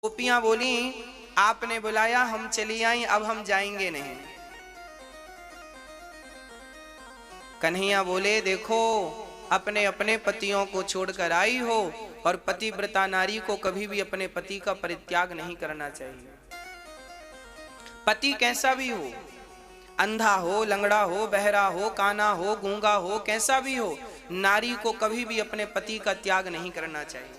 गोपियां बोली आपने बुलाया हम चली आई, अब हम जाएंगे नहीं। कन्हैया बोले देखो अपने अपने पतियों को छोड़कर आई हो और पतिव्रता नारी को कभी भी अपने पति का परित्याग नहीं करना चाहिए। पति कैसा भी हो, अंधा हो, लंगड़ा हो, बहरा हो, काना हो, गूंगा हो, कैसा भी हो, नारी को कभी भी अपने पति का त्याग नहीं करना चाहिए।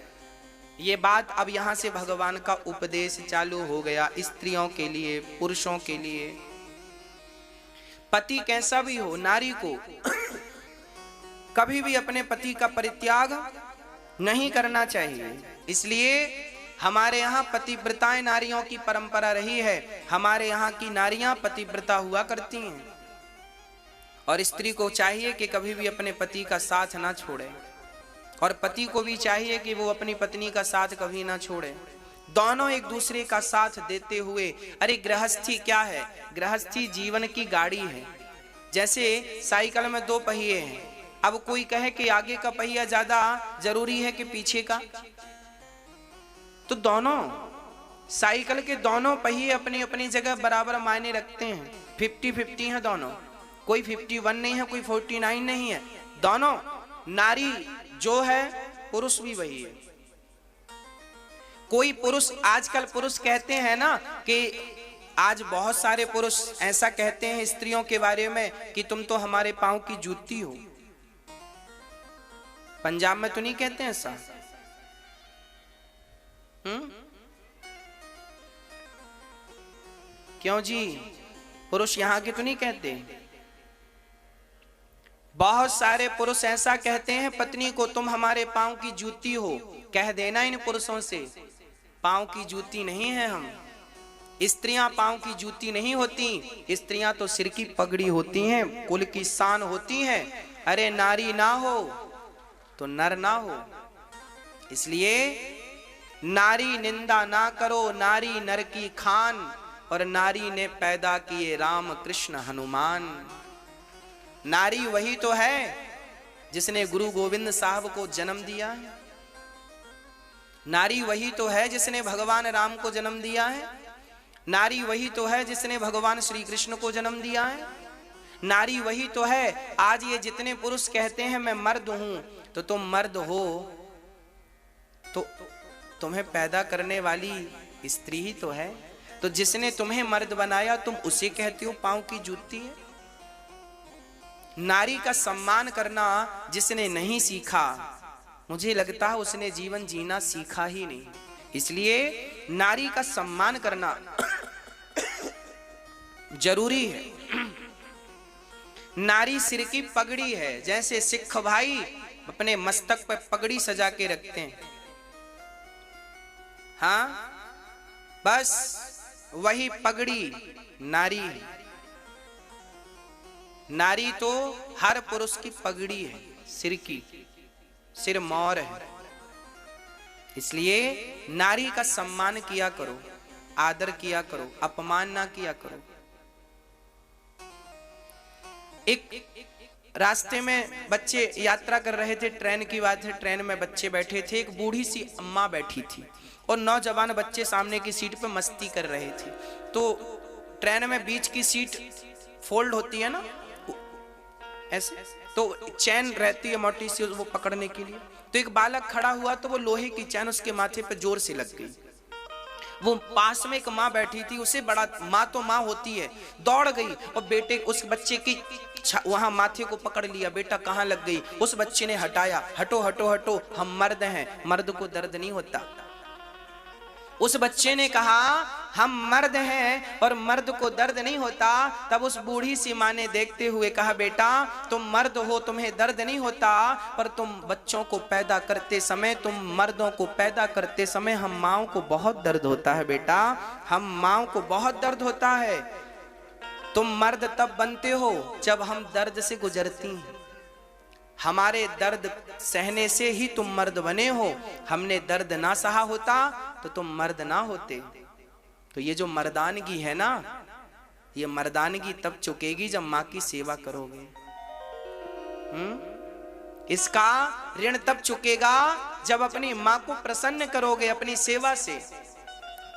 ये बात अब यहां से भगवान का उपदेश चालू हो गया स्त्रियों के लिए, पुरुषों के लिए। पति कैसा भी हो, नारी को कभी भी अपने पति का परित्याग नहीं करना चाहिए। इसलिए हमारे यहाँ पतिव्रताएं नारियों की परंपरा रही है। हमारे यहाँ की नारियां पतिव्रता हुआ करती हैं और स्त्री को चाहिए कि कभी भी अपने पति का साथ ना छोड़े और पति को भी चाहिए कि वो अपनी पत्नी का साथ कभी ना छोड़े। दोनों एक दूसरे का साथ देते हुए, अरे गृहस्थी क्या है, गृहस्थी जीवन की गाड़ी है। जैसे साइकिल में दो पहिए हैं, अब कोई कहे कि आगे का पहिया ज्यादा जरूरी है कि पीछे का, तो दोनों साइकिल के दोनों पहिए अपनी अपनी जगह बराबर मायने रखते हैं। 50-50 है दोनों, कोई 51 नहीं है, कोई 49 नहीं है। दोनों नारी जो है पुरुष भी वही है। कोई पुरुष, आजकल पुरुष कहते हैं ना कि आज बहुत सारे पुरुष ऐसा कहते हैं स्त्रियों के बारे में कि तुम तो हमारे पांव की जूती हो। पंजाब में तो नहीं कहते हैं ऐसा? क्यों जी, पुरुष यहां के तो नहीं कहते? बहुत सारे पुरुष ऐसा कहते हैं पत्नी को, तुम हमारे पांव की जूती हो। कह देना इन पुरुषों से, पांव की जूती नहीं है हम। स्त्रियां पांव की जूती नहीं होती, स्त्रियां तो सिर की पगड़ी होती हैं, कुल की शान होती हैं। अरे नारी ना हो तो नर ना हो। इसलिए नारी निंदा ना करो, नारी नर की खान, और नारी ने पैदा किए राम कृष्ण हनुमान। नारी वही तो है जिसने गुरु गोविंद साहब को जन्म दिया है। नारी वही तो है जिसने भगवान राम को जन्म दिया है। नारी वही तो है जिसने भगवान श्री कृष्ण को जन्म दिया है। नारी वही तो है। आज ये जितने पुरुष कहते हैं मैं मर्द हूं, तो तुम मर्द हो तो तुम्हें पैदा करने वाली स्त्री ही तो है। तो जिसने तुम्हें मर्द बनाया तुम उसे कहते हो पांव की जूती है। नारी का सम्मान करना जिसने नहीं सीखा, मुझे लगता है उसने जीवन जीना सीखा ही नहीं। इसलिए नारी का सम्मान करना जरूरी है। नारी सिर की पगड़ी है। जैसे सिख भाई अपने मस्तक पर पगड़ी सजा के रखते हैं, हाँ, बस वही पगड़ी नारी है। नारी तो हर पुरुष की पगड़ी है, सिर की, सिर मोर है। इसलिए नारी का सम्मान किया करो, आदर किया करो, अपमान ना किया करो। एक रास्ते में बच्चे यात्रा कर रहे थे, ट्रेन की बात है, ट्रेन में बच्चे बैठे थे, एक बूढ़ी सी अम्मा बैठी थी और नौजवान बच्चे सामने की सीट पे मस्ती कर रहे थे। तो ट्रेन में बीच की सीट फोल्ड होती है ना ऐसे, तो चैन रहती है मोटी सी वो पकड़ने के लिए। तो एक बालक खड़ा हुआ तो वो लोहे की चैन उसके माथे पे जोर से लग गई। वो पास में एक माँ बैठी थी, उसे बड़ा, माँ तो माँ होती है, दौड़ गई और बेटे उस बच्चे की वहां माथे को पकड़ लिया। बेटा कहाँ लग गई? उस बच्चे ने हटाया, हटो हटो हटो, हम मर्द हैं, मर्द को दर्द नहीं होता। उस बच्चे ने कहा हम मर्द हैं और मर्द को दर्द नहीं होता। तब उस बूढ़ी सी माँ ने देखते हुए कहा बेटा तुम मर्द हो, तुम्हें दर्द नहीं होता, पर तुम बच्चों को पैदा करते समय, तुम मर्दों को पैदा करते समय हम माँओं को बहुत दर्द होता है बेटा, हम माँओं को बहुत दर्द होता है। तुम मर्द तब बनते हो जब हम दर्द से गुजरती हैं। हमारे दर्द सहने से ही तुम मर्द बने हो। हमने दर्द ना सहा होता तो तुम मर्द ना होते। तो ये जो मर्दानगी है ना, ये मर्दानगी तब चुकेगी जब माँ की सेवा करोगे। इसका ऋण तब चुकेगा जब अपनी माँ को प्रसन्न करोगे अपनी सेवा से।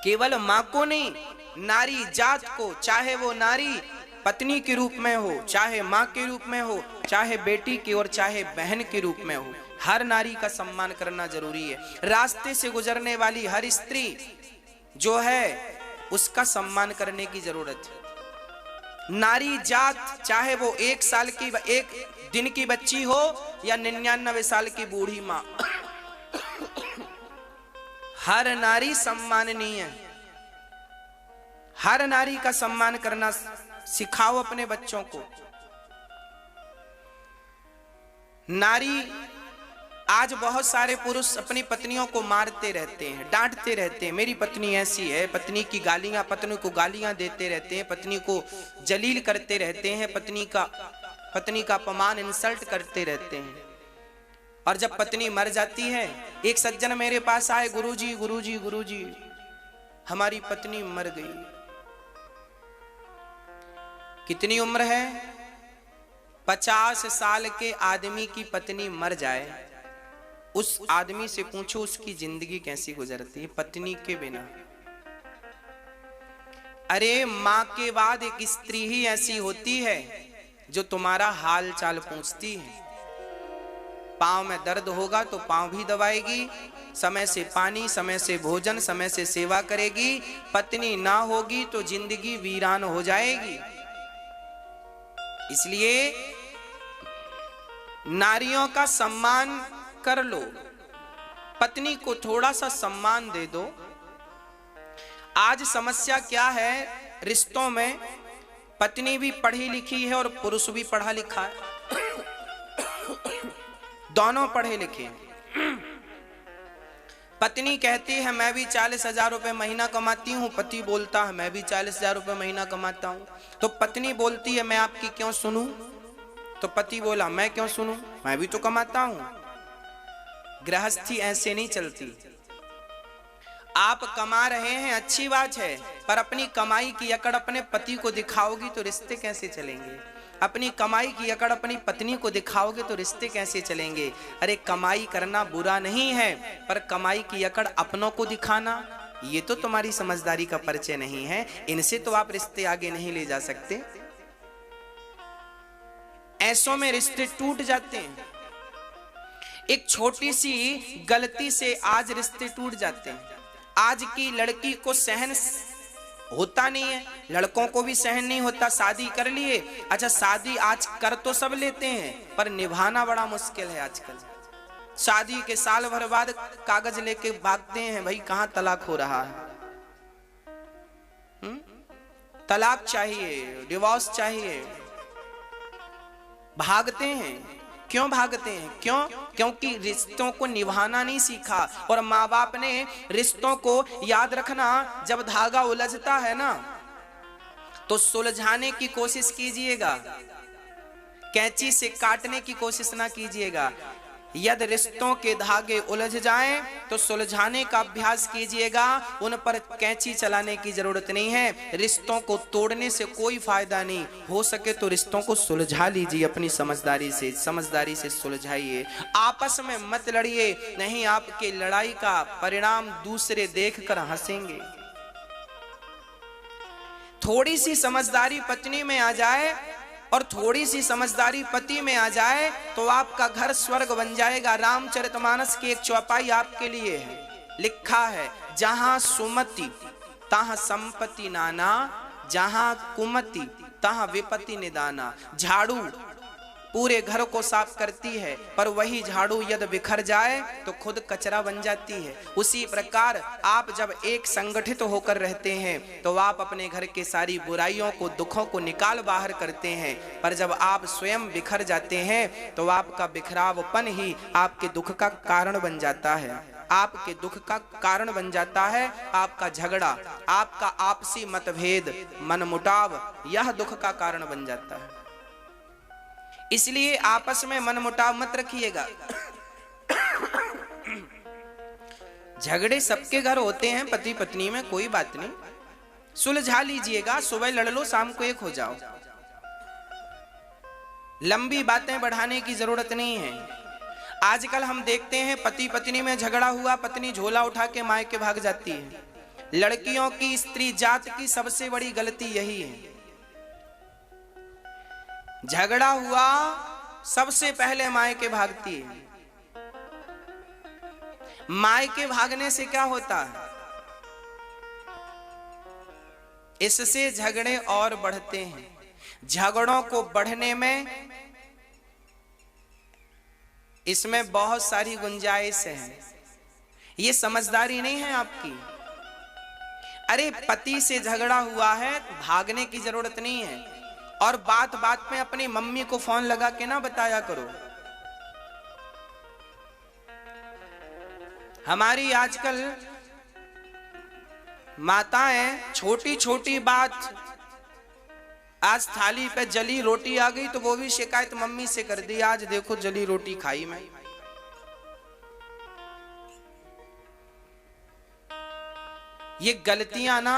केवल मां को नहीं, नारी जात को, चाहे वो नारी पत्नी के रूप में हो, चाहे मां के रूप में हो, चाहे बेटी की और चाहे बहन के रूप में हो, हर नारी का सम्मान करना जरूरी है। रास्ते से गुजरने वाली हर स्त्री जो है उसका सम्मान करने की जरूरत है। नारी जात चाहे वो 1 साल की, 1 दिन की बच्ची हो या 99 साल की बूढ़ी मां, हर नारी सम्माननीय है। हर नारी का सम्मान करना सिखाओ अपने बच्चों को। नारी, आज बहुत सारे पुरुष अपनी पत्नियों को मारते रहते हैं, डांटते रहते हैं, मेरी पत्नी ऐसी है, पत्नी की गालियां, पत्नी को गालियां देते रहते हैं, पत्नी को जलील करते रहते हैं, पत्नी का अपमान, इंसल्ट करते रहते हैं। और जब पत्नी मर जाती है, एक सज्जन मेरे पास आए, गुरुजी गुरुजी गुरुजी हमारी पत्नी मर गई। कितनी उम्र है? 50 साल के आदमी की पत्नी मर जाए, उस आदमी से पूछो उसकी जिंदगी कैसी गुजरती है पत्नी के बिना। अरे मां के बाद एक स्त्री ही ऐसी होती है जो तुम्हारा हाल चाल पूछती है। पांव में दर्द होगा तो पांव भी दबाएगी, समय से पानी, समय से भोजन, समय से सेवा करेगी। पत्नी ना होगी तो जिंदगी वीरान हो जाएगी। इसलिए नारियों का सम्मान कर लो, पत्नी को थोड़ा सा सम्मान दे दो। आज समस्या क्या है रिश्तों में? पत्नी भी पढ़ी लिखी है और पुरुष भी पढ़ा लिखा है, दोनों पढ़े लिखे। पत्नी कहती है मैं भी 40,000 रुपए महीना कमाती हूँ, पति बोलता है मैं भी 40,000 रुपए महीना कमाता हूँ। तो पत्नी बोलती है मैं आपकी क्यों सुनूं? तो पति बोला मैं क्यों सुनूं, मैं भी तो कमाता हूँ। गृहस्थी ऐसे नहीं चलती। आप कमा रहे हैं अच्छी बात है, पर अपनी कमाई की अकड़ अपने पति को दिखाओगी तो रिश्ते कैसे चलेंगे? अपनी कमाई की अकड़ अपनी पत्नी को दिखाओगे तो रिश्ते कैसे चलेंगे? अरे कमाई करना बुरा नहीं है, पर कमाई की अकड़ अपनों को दिखाना ये तो तुम्हारी समझदारी का परिचय नहीं है। इनसे तो आप रिश्ते आगे नहीं ले जा सकते। ऐसों में रिश्ते टूट जाते हैं। एक छोटी सी गलती से आज रिश्ते टूट जाते हैं। आज की लड़की को सहन होता नहीं है, लड़कों को भी सहन नहीं होता। शादी कर लिए, अच्छा शादी आज कर तो सब लेते हैं पर निभाना बड़ा मुश्किल है आजकल। शादी के साल भर बाद कागज लेके भागते हैं, भाई कहां तलाक हो रहा है, तलाक चाहिए, डिवोर्स चाहिए। भागते हैं। क्यों भागते हैं? क्योंकि रिश्तों को निभाना नहीं सीखा। और माँ बाप ने रिश्तों को, याद रखना, जब धागा उलझता है ना तो सुलझाने की कोशिश कीजिएगा, कैंची से काटने की कोशिश ना कीजिएगा। यदि रिश्तों के धागे उलझ जाएं तो सुलझाने का अभ्यास कीजिएगा, उन पर कैंची चलाने की जरूरत नहीं है। रिश्तों को तोड़ने से कोई फायदा नहीं। हो सके तो रिश्तों को सुलझा लीजिए अपनी समझदारी से सुलझाइए। आपस में मत लड़िए, नहीं आपके लड़ाई का परिणाम दूसरे देखकर हंसेंगे। थोड़ी सी समझदारी पत्नी में आ जाए और थोड़ी सी समझदारी पति में आ जाए तो आपका घर स्वर्ग बन जाएगा। रामचरितमानस की एक चौपाई आपके लिए है, लिखा है, जहां सुमति तहां संपत्ति नाना, जहां कुमति तहां विपत्ति निदाना। झाड़ू पूरे घर को साफ करती है, पर वही झाड़ू यदि बिखर जाए तो खुद कचरा बन जाती है। उसी प्रकार आप जब एक संगठित होकर रहते हैं तो आप अपने घर के सारी बुराइयों को, दुखों को निकाल बाहर करते हैं, पर जब आप स्वयं बिखर जाते हैं तो आपका बिखरावपन ही आपके दुख का कारण बन जाता है। आपके दुख का कारण बन जाता है आपका झगड़ा, आपका आपसी मतभेद, मनमुटाव, यह दुख का कारण बन जाता है। इसलिए आपस में मनमुटाव मत रखिएगा। झगड़े सबके घर होते हैं, पति पत्नी में, कोई बात नहीं, सुलझा लीजिएगा। सुबह लड़ लो, शाम को एक हो जाओ। लंबी बातें बढ़ाने की जरूरत नहीं है। आजकल हम देखते हैं पति पत्नी में झगड़ा हुआ, पत्नी झोला उठा के मायके भाग जाती है। लड़कियों की, स्त्री जात की सबसे बड़ी गलती यही है। झगड़ा हुआ सबसे पहले मायके भागती है। मायके भागने से क्या होता है? इससे झगड़े और बढ़ते हैं। झगड़ों को बढ़ने में इसमें बहुत सारी गुंजाइश है। ये समझदारी नहीं है आपकी। अरे पति से झगड़ा हुआ है, भागने की जरूरत नहीं है। और बात बात में अपनी मम्मी को फोन लगा के ना बताया करो। हमारी आजकल माताएं छोटी छोटी बात, आज थाली पे जली रोटी आ गई तो वो भी शिकायत मम्मी से कर दी, आज देखो जली रोटी खाई मैं। ये गलतियां ना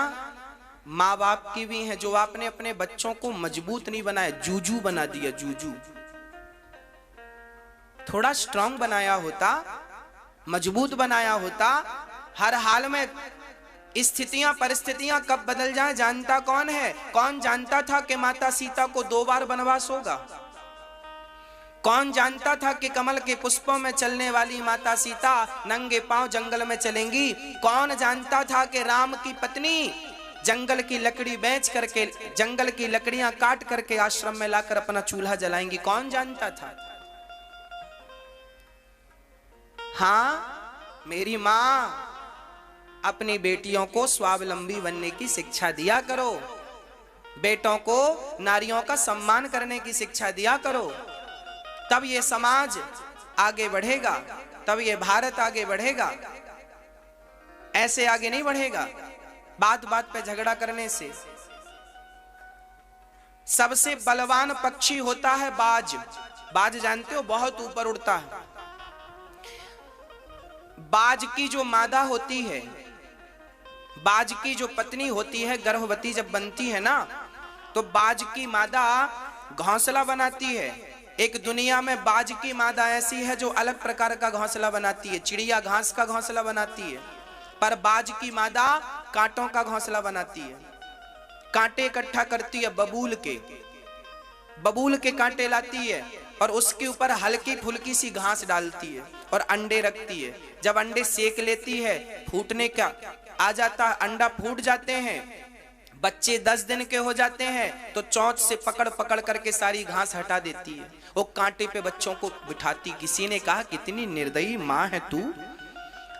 माँ बाप की भी हैं, जो आपने अपने बच्चों को मजबूत नहीं बनाया, जूजू बना दिया। जूजू थोड़ा स्ट्रांग बनाया होता, मजबूत बनाया होता। हर हाल में स्थितियां परिस्थितियां कब बदल जाए जानता कौन है? कौन जानता था कि माता सीता को 2 बार वनवास होगा? कौन जानता था कि कमल के पुष्पों में चलने वाली माता सीता नंगे पांव जंगल में चलेंगी? कौन जानता था कि राम की पत्नी जंगल की लकड़ी बेच करके, जंगल की लकड़ियां काट करके आश्रम में लाकर अपना चूल्हा जलाएंगी? कौन जानता था? हाँ, मेरी मां अपनी बेटियों को स्वावलंबी बनने की शिक्षा दिया करो। बेटों को नारियों का सम्मान करने की शिक्षा दिया करो। तब ये समाज आगे बढ़ेगा, तब ये भारत आगे बढ़ेगा। ऐसे आगे नहीं बढ़ेगा बात बात पे झगड़ा करने से। सबसे बलवान पक्षी होता है बाज। बाज जानते हो, बहुत ऊपर उड़ता है। बाज की जो मादा होती है, बाज की जो पत्नी होती है, गर्भवती जब बनती है ना, तो बाज की मादा घोंसला बनाती है। एक दुनिया में बाज की मादा ऐसी है जो अलग प्रकार का घोंसला बनाती है। चिड़िया घास का घोंसला बनाती है, पर बाज की मादा कांटों का घोंसला बनाती है। कांटे इकट्ठा करती है, बबूल के कांटे लाती है और उसके ऊपर हल्की फुल्की सी घास डालती है और अंडे रखती है। जब अंडे सेक लेती है, फूटने का आ जाता, अंडा फूट जाते हैं, बच्चे 10 दिन के हो जाते हैं, तो चोंच से पकड़ पकड़ करके सारी घास हटा देती है। वो कांटे पे बच्चों को बिठाती। किसी ने कहा कितनी निर्दयी माँ है तू,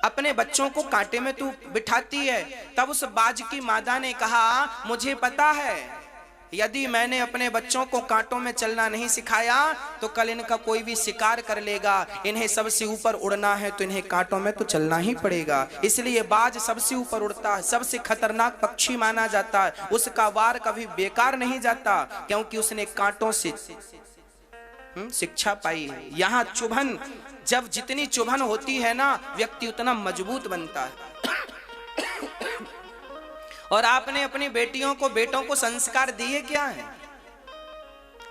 अपने बच्चों को कांटे में तू बिठाती है। तब उस बाज की मादा ने कहा, मुझे पता है यदि मैंने अपने बच्चों को कांटों में चलना नहीं सिखाया तो कल इनका कोई भी शिकार कर लेगा। इन्हें सबसे ऊपर उड़ना है तो इन्हें कांटों में तो चलना ही पड़ेगा। इसलिए बाज सबसे ऊपर उड़ता है, सबसे खतरनाक पक्षी माना जाता है। उसका वार कभी बेकार नहीं जाता, क्योंकि उसने कांटों से शिक्षा पाई है। यहाँ चुभन, जब जितनी चुभन होती है ना, व्यक्ति उतना मजबूत बनता है। और आपने अपनी बेटियों को, बेटों को संस्कार दिए क्या है?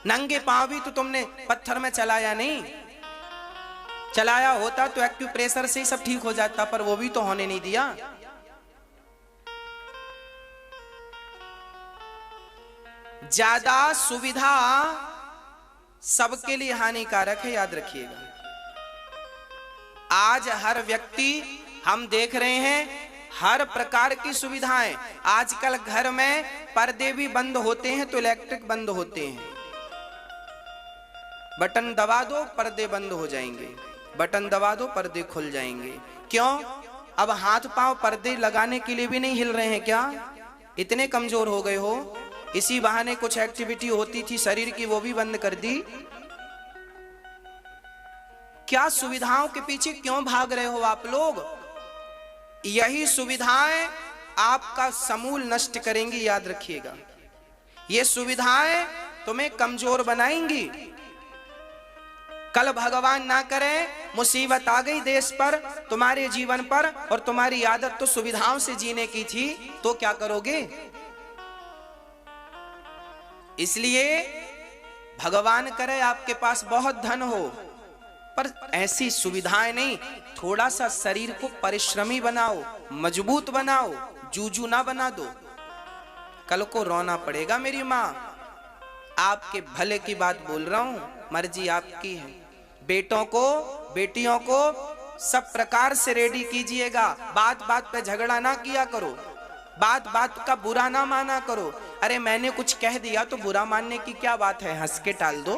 नंगे पांव भी तो तुमने पत्थर में चलाया नहीं। चलाया होता तो एक्यूप्रेशर से ही सब ठीक हो जाता, पर वो भी तो होने नहीं दिया। ज्यादा सुविधा सबके लिए हानिकारक है, याद रखिएगा। आज हर व्यक्ति, हम देख रहे हैं हर प्रकार की सुविधाएं। आजकल घर में पर्दे भी बंद होते हैं तो इलेक्ट्रिक बंद होते हैं। बटन दबा दो पर्दे बंद हो जाएंगे, बटन दबा दो पर्दे खुल जाएंगे। क्यों? अब हाथ पांव पर्दे लगाने के लिए भी नहीं हिल रहे हैं क्या? इतने कमजोर हो गए हो? इसी बहाने कुछ एक्टिविटी होती थी शरीर की, वो भी बंद कर दी। क्या सुविधाओं के पीछे क्यों भाग रहे हो आप लोग? यही सुविधाएं आपका समूल नष्ट करेंगी, याद रखिएगा। ये सुविधाएं तुम्हें कमजोर बनाएंगी। कल भगवान ना करे मुसीबत आ गई देश पर, तुम्हारे जीवन पर, और तुम्हारी आदत तो सुविधाओं से जीने की थी, तो क्या करोगे? इसलिए भगवान करे आपके पास बहुत धन हो, पर ऐसी सुविधाएं नहीं। थोड़ा सा शरीर को परिश्रमी बनाओ, मजबूत बनाओ, जूजू ना बना दो, कल को रोना पड़ेगा। मेरी माँ, आपके भले की बात बोल रहा हूं, मर्जी आपकी है। बेटों को बेटियों को सब प्रकार से रेडी कीजिएगा। बात बात पे झगड़ा ना किया करो, बात बात का बुरा ना माना करो। अरे मैंने कुछ कह दिया तो बुरा मानने की क्या बात है, हंस के टाल दो।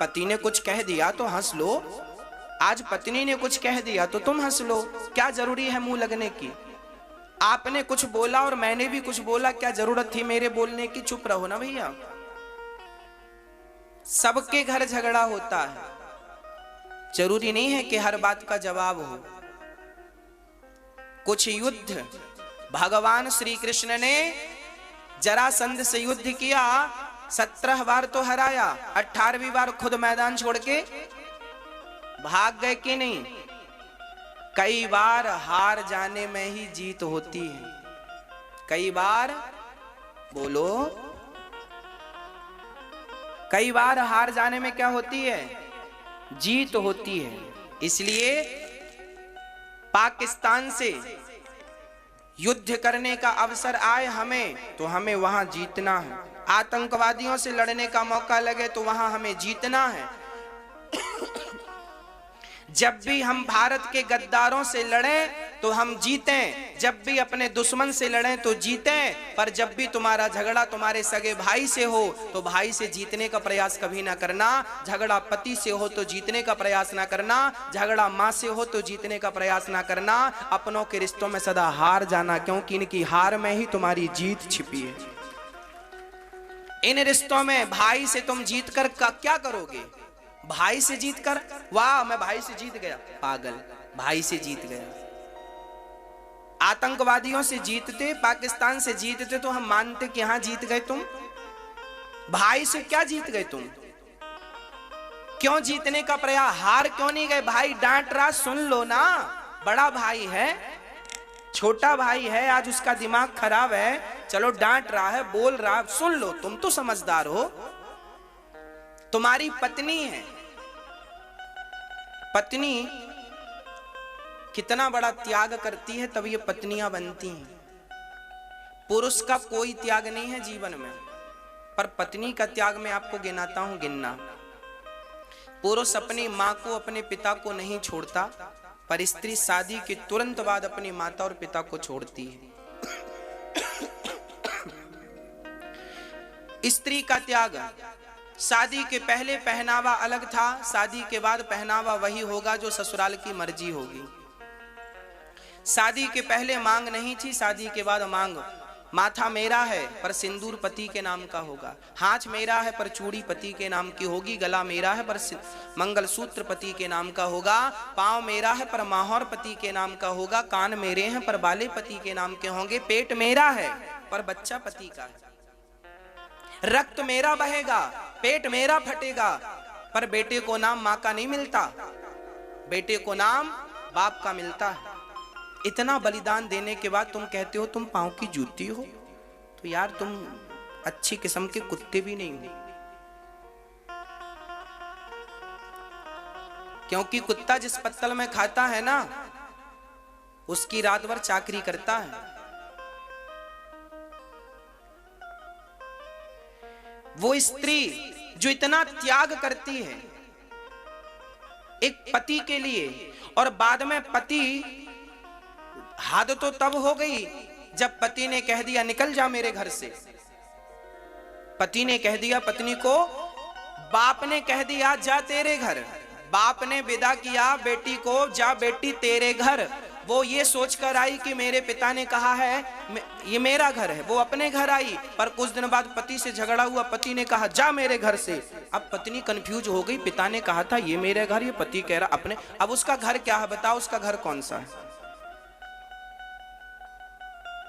पति ने कुछ कह दिया तो हंस लो, आज पत्नी ने कुछ कह दिया तो तुम हंस लो। क्या जरूरी है मुंह लगने की? आपने कुछ बोला और मैंने भी कुछ बोला, क्या जरूरत थी मेरे बोलने की? चुप रहो ना भैया। सबके घर झगड़ा होता है, जरूरी नहीं है कि हर बात का जवाब हो। कुछ युद्ध भगवान श्री कृष्ण ने जरासंध से युद्ध किया, 17 बार तो हराया, 18वीं बार खुद मैदान छोड़ के भाग गए कि नहीं? कई बार हार जाने में ही जीत होती है। कई बार बोलो, कई बार हार जाने में क्या होती है? जीत होती है। इसलिए पाकिस्तान से युद्ध करने का अवसर आए हमें, तो हमें वहां जीतना है। आतंकवादियों से लड़ने का मौका लगे तो वहां हमें जीतना है। जब भी हम भारत के गद्दारों से लड़ें तो हम जीतें, जब भी अपने दुश्मन से लड़ें तो जीतें। पर जब भी तुम्हारा झगड़ा तुम्हारे सगे भाई से हो तो भाई से जीतने का प्रयास कभी ना करना। झगड़ा पति से हो तो जीतने का प्रयास ना करना, झगड़ा माँ से हो तो जीतने का प्रयास ना करना। अपनों के रिश्तों में सदा हार जाना, क्योंकि इनकी हार में ही तुम्हारी जीत छिपी है। इन रिश्तों में भाई से तुम जीत कर क्या करोगे? भाई से जीत कर, वाह मैं भाई से जीत गया, पागल, भाई से जीत गया। आतंकवादियों से जीतते, पाकिस्तान से जीतते तो हम मानते कि हां जीत गए तुम। भाई से क्या जीत गए तुम? क्यों जीतने का प्रयास? हार क्यों नहीं गए? भाई डांट रहा, सुन लो ना। बड़ा भाई है, छोटा भाई है, आज उसका दिमाग खराब है, चलो डांट रहा है, बोल रहा है, सुन लो। तुम तो समझदार हो। तुम्हारी पत्नी है, पत्नी कितना बड़ा त्याग करती है तब ये पत्नियां बनती हैं। पुरुष का कोई त्याग नहीं है जीवन में, पर पत्नी का त्याग मैं आपको गिनाता हूं, गिनना। पुरुष अपनी मां को, अपने पिता को नहीं छोड़ता, पर स्त्री शादी के तुरंत बाद अपनी माता और पिता को छोड़ती है। स्त्री का त्याग, शादी के पहले पहनावा अलग था, शादी के बाद पहनावा वही होगा जो ससुराल की मर्जी होगी। शादी के पहले मांग नहीं थी, शादी के बाद मांग। माथा मेरा है पर सिंदूर पति के नाम का होगा, हाथ मेरा है पर चूड़ी पति के नाम की होगी, गला मेरा है पर मंगलसूत्र पति के नाम का होगा, पांव मेरा है पर माहौर पति के नाम का होगा, कान मेरे हैं पर बाले पति के नाम के होंगे, पेट मेरा है पर बच्चा पति का है, रक्त मेरा बहेगा, पेट मेरा फटेगा, पर बेटे को नाम माँ का नहीं मिलता, बेटे को नाम बाप का मिलता है। इतना बलिदान देने के बाद तुम कहते हो तुम पांव की जूती हो, तो यार तुम अच्छी किस्म के कुत्ते भी नहीं हो। क्योंकि कुत्ता जिस पत्तल में खाता है ना, उसकी रात भर चाकरी करता है। वो स्त्री जो इतना त्याग करती है एक पति के लिए, और बाद में पति, हद तो तब हो गई जब पति ने कह दिया निकल जा मेरे घर से। पति ने कह दिया पत्नी को, बाप ने कह दिया जा तेरे घर, बाप ने विदा किया बेटी को, जा बेटी तेरे घर। वो ये सोचकर आई कि मेरे पिता ने कहा है ये मेरा घर है, वो अपने घर आई, पर कुछ दिन बाद पति से झगड़ा हुआ, पति ने कहा जा मेरे घर से। अब पत्नी कंफ्यूज हो गई, पिता ने कहा था ये मेरे घर, ये पति कह रहा अपने, अब उसका घर क्या है बताओ, उसका घर कौन सा है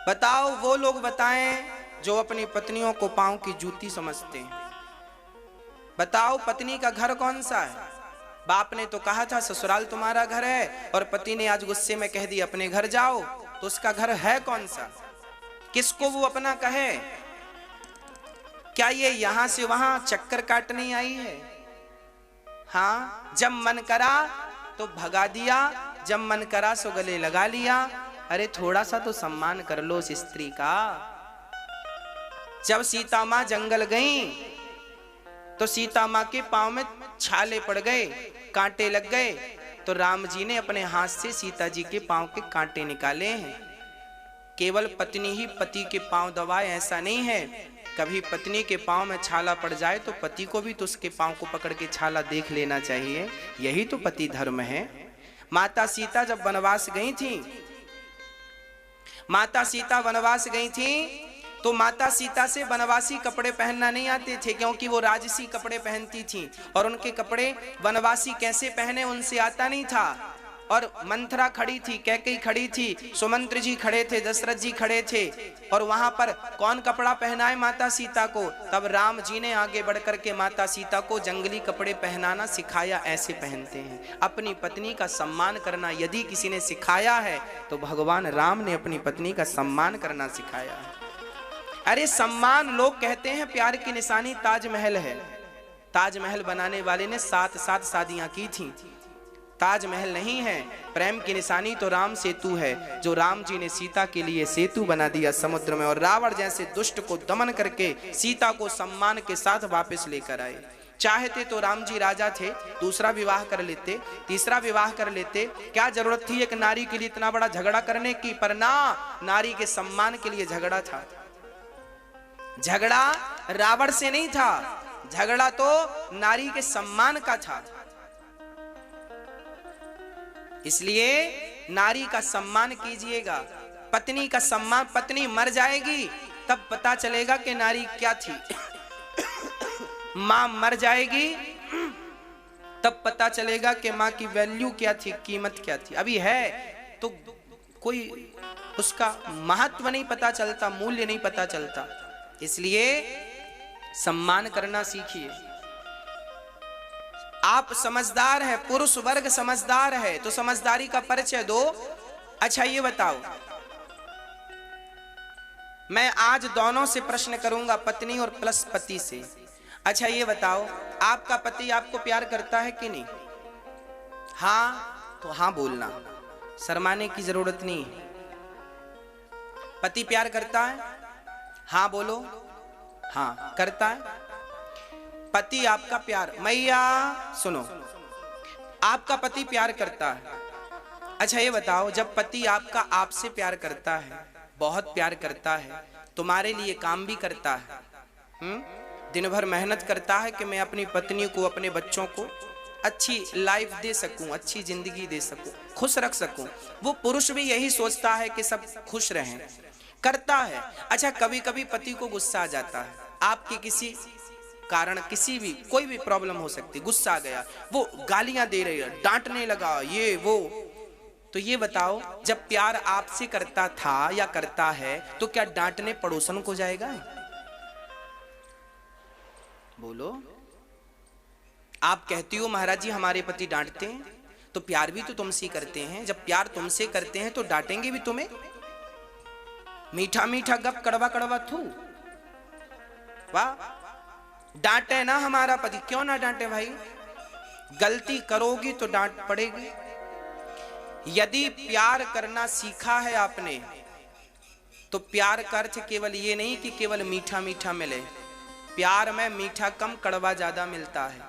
बताओ? वो लोग बताएं जो अपनी पत्नियों को पांव की जूती समझते हैं। बताओ पत्नी का घर कौन सा है? बाप ने तो कहा था ससुराल तुम्हारा घर है, और पति ने आज गुस्से में कह दिया अपने घर जाओ, तो उसका घर है कौन सा? किसको वो अपना कहे? क्या ये यहां से वहां चक्कर काटने आई है? हाँ, जब मन करा तो भगा दिया, जब मन करा सो गले लगा लिया, अरे थोड़ा सा तो सम्मान कर लो उस स्त्री का। जब सीता माँ जंगल गईं तो सीता माँ के पांव में छाले पड़ गए, कांटे लग गए, तो राम जी ने अपने हाथ से सीता जी के पांव के कांटे निकाले हैं। केवल पत्नी ही पति के पांव दबाए ऐसा नहीं है, कभी पत्नी के पांव में छाला पड़ जाए तो पति को भी तो उसके पांव को पकड़ के छाला देख लेना चाहिए। यही तो पति धर्म है। माता सीता जब वनवास गई थी, माता सीता वनवास गई थी तो माता सीता से वनवासी कपड़े पहनना नहीं आते थे, क्योंकि वो राजसी कपड़े पहनती थी और उनके कपड़े वनवासी कैसे पहने उनसे आता नहीं था। और मंथरा खड़ी थी, कैकेयी खड़ी थी, सुमंत्र जी खड़े थे, दशरथ जी खड़े थे, और वहां पर कौन कपड़ा पहनाए माता सीता को? तब राम जी ने आगे बढ़कर के माता सीता को जंगली कपड़े पहनाना सिखाया। ऐसे पहनते हैं। अपनी पत्नी का सम्मान करना यदि किसी ने सिखाया है तो भगवान राम ने अपनी पत्नी का सम्मान करना सिखाया है। अरे सम्मान, लोग कहते हैं प्यार की निशानी ताजमहल है। ताजमहल बनाने वाले ने 7 शादियां की थी। ताजमहल नहीं है, प्रेम की निशानी तो राम सेतु है, जो राम जी ने सीता के लिए सेतु बना दिया समुद्र में, और रावण जैसे दुष्ट को दमन करके सीता को सम्मान के साथ वापस लेकर आए। चाहते तो राम जी राजा थे, दूसरा विवाह कर लेते, तीसरा विवाह कर लेते, क्या जरूरत थी एक नारी के लिए इतना बड़ा झगड़ा करने की? पर ना, नारी के सम्मान के लिए झगड़ा था। झगड़ा रावण से नहीं था, झगड़ा तो नारी के सम्मान का था। इसलिए नारी का सम्मान कीजिएगा। पत्नी का सम्मान, पत्नी मर जाएगी तब पता चलेगा कि नारी क्या थी। मां मर जाएगी तब पता चलेगा कि मां की वैल्यू क्या थी, कीमत क्या थी। अभी है तो कोई उसका महत्व नहीं पता चलता, मूल्य नहीं पता चलता। इसलिए सम्मान करना सीखिए। आप समझदार हैं, पुरुष वर्ग समझदार है, तो समझदारी का परिचय दो। अच्छा ये बताओ, मैं आज दोनों से प्रश्न करूंगा, पत्नी और प्लस पति से। अच्छा ये बताओ, आपका पति आपको प्यार करता है कि नहीं? हाँ तो हाँ बोलना, शर्माने की जरूरत नहीं। पति प्यार करता है? हाँ बोलो। हाँ करता है। पति आपका प्यार, मैया सुनो, आपका पति प्यार करता है। अच्छा ये बताओ, जब पति आपका आपसे प्यार करता है, बहुत प्यार करता है, तुम्हारे लिए काम भी करता है, दिन भर मेहनत करता है कि मैं अपनी पत्नी को, अपने बच्चों को अच्छी लाइफ दे सकूं, अच्छी जिंदगी दे सकूं, खुश रख सकूं, वो पुरुष भी यही सोचता है कि सब खुश रहें, करता है। अच्छा कभी कभी पति को गुस्सा आ जाता है, आपके किसी कारण, किसी भी कोई भी प्रॉब्लम हो सकती, गुस्सा आ गया, वो गालियां दे रही है, डांटने लगा, ये वो, तो ये बताओ, जब प्यार आपसे करता था या करता है तो क्या डांटने पड़ोसन को जाएगा? बोलो। आप कहती हो महाराज जी हमारे पति डांटते हैं, तो प्यार भी तो तुमसे करते हैं। जब प्यार तुमसे करते हैं तो डांटेंगे भी तुम्हें। मीठा मीठा गप, कड़वा कड़वा थू, वाह। डांटे ना हमारा पति, क्यों ना डांटे भाई? गलती करोगी तो डांट पड़ेगी। यदि प्यार करना सीखा है आपने तो प्यार का अर्थ केवल ये नहीं कि केवल मीठा मीठा मिले। प्यार में मीठा कम, कड़वा ज्यादा मिलता है।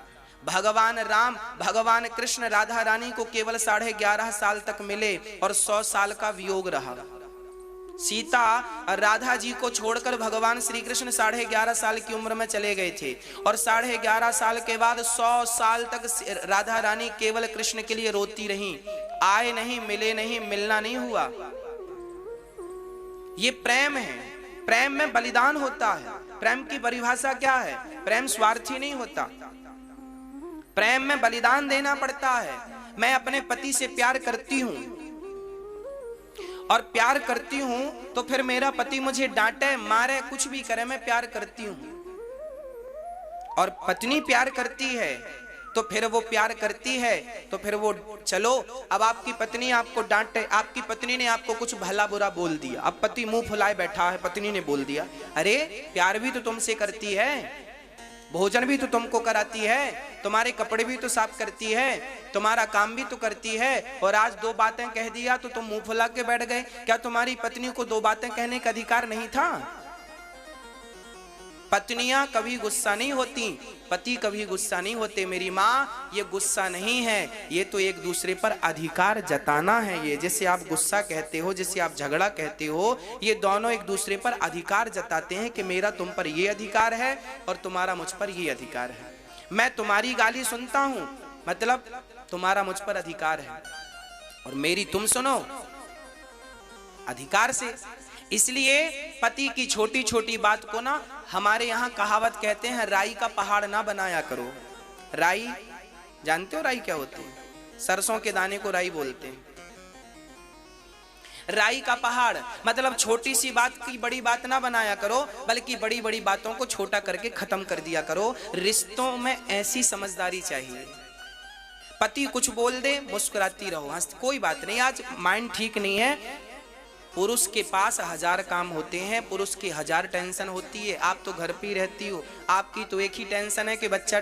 भगवान राम, भगवान कृष्ण राधा रानी को केवल 11.5 साल तक मिले और 100 साल का वियोग रहा। सीता और राधा जी को छोड़कर भगवान श्री कृष्ण 11.5 साल की उम्र में चले गए थे, और 11.5 साल के बाद 100 साल तक राधा रानी केवल कृष्ण के लिए रोती रहीं। आए नहीं, मिले नहीं, मिलना नहीं हुआ। ये प्रेम है। प्रेम में बलिदान होता है। प्रेम की परिभाषा क्या है? प्रेम स्वार्थी नहीं होता, प्रेम में बलिदान देना पड़ता है। मैं अपने पति से प्यार करती हूं और प्यार करती हूं तो फिर मेरा पति मुझे डांटे, मारे, कुछ भी करे, मैं प्यार करती हूं। और पत्नी प्यार करती है तो फिर वो प्यार करती है तो फिर वो, चलो अब आपकी पत्नी आपको डांटे, आपकी पत्नी ने आपको कुछ भला बुरा बोल दिया, अब पति मुंह फुलाए बैठा है, पत्नी ने बोल दिया, अरे प्यार भी तो तुमसे करती है। भोजन भी तो तुमको कराती है, तुम्हारे कपड़े भी तो साफ करती है, तुम्हारा काम भी तो करती है, और आज दो बातें कह दिया तो तुम मुंह फुला के बैठ गए। क्या तुम्हारी पत्नी को दो बातें कहने का अधिकार नहीं था? पत्नियां कभी गुस्सा नहीं होती, पति कभी गुस्सा नहीं होते। मेरी माँ, ये गुस्सा नहीं है, ये तो एक दूसरे पर अधिकार जताना है। ये जैसे आप गुस्सा कहते हो, जैसे आप झगड़ा कहते हो, ये दोनों एक दूसरे पर अधिकार जताते हैं कि मेरा तुम पर ये अधिकार है और तुम्हारा मुझ पर ये अधिकार है। मैं तुम्हारी गाली सुनता हूं, मतलब तुम्हारा मुझ पर अधिकार है, और मेरी तुम सुनो अधिकार से। इसलिए पति की छोटी छोटी बात को ना, हमारे यहाँ कहावत कहते हैं, राई का पहाड़ ना बनाया करो। राई जानते हो राई क्या होती है? सरसों के दाने को राई बोलते हैं। राई का पहाड़ मतलब छोटी सी बात की बड़ी बात ना बनाया करो, बल्कि बड़ी बड़ी बातों को छोटा करके खत्म कर दिया करो। रिश्तों में ऐसी समझदारी चाहिए। पति कुछ बोल दे, मुस्कुराती रहो, हंस, कोई बात नहीं, आज माइंड ठीक नहीं है। पुरुष के पास 1000 काम होते हैं, पुरुष की 1000 टेंशन होती है। आप तो घर पे ही रहती हो, आपकी तो एक ही टेंशन है कि बच्चा,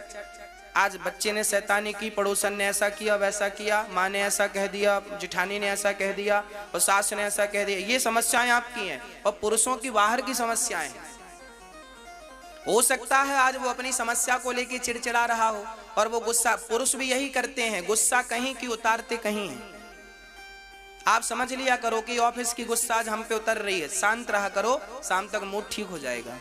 आज बच्चे ने शैतानी की, पड़ोसन ने ऐसा किया वैसा किया, माँ ने ऐसा कह दिया, जिठानी ने ऐसा कह दिया, और सास ने ऐसा कह दिया। ये समस्याएं आपकी हैं, और पुरुषों की बाहर की समस्याएं हैं। हो सकता है आज वो अपनी समस्या को लेकर चिड़चिड़ा रहा हो, और वो गुस्सा, पुरुष भी यही करते हैं, गुस्सा कहीं की उतारते कहीं है। आप समझ लिया करो कि ऑफिस की गुस्सा आज हम पे उतर रही है, शांत रहा करो, शाम तक मूड ठीक हो जाएगा।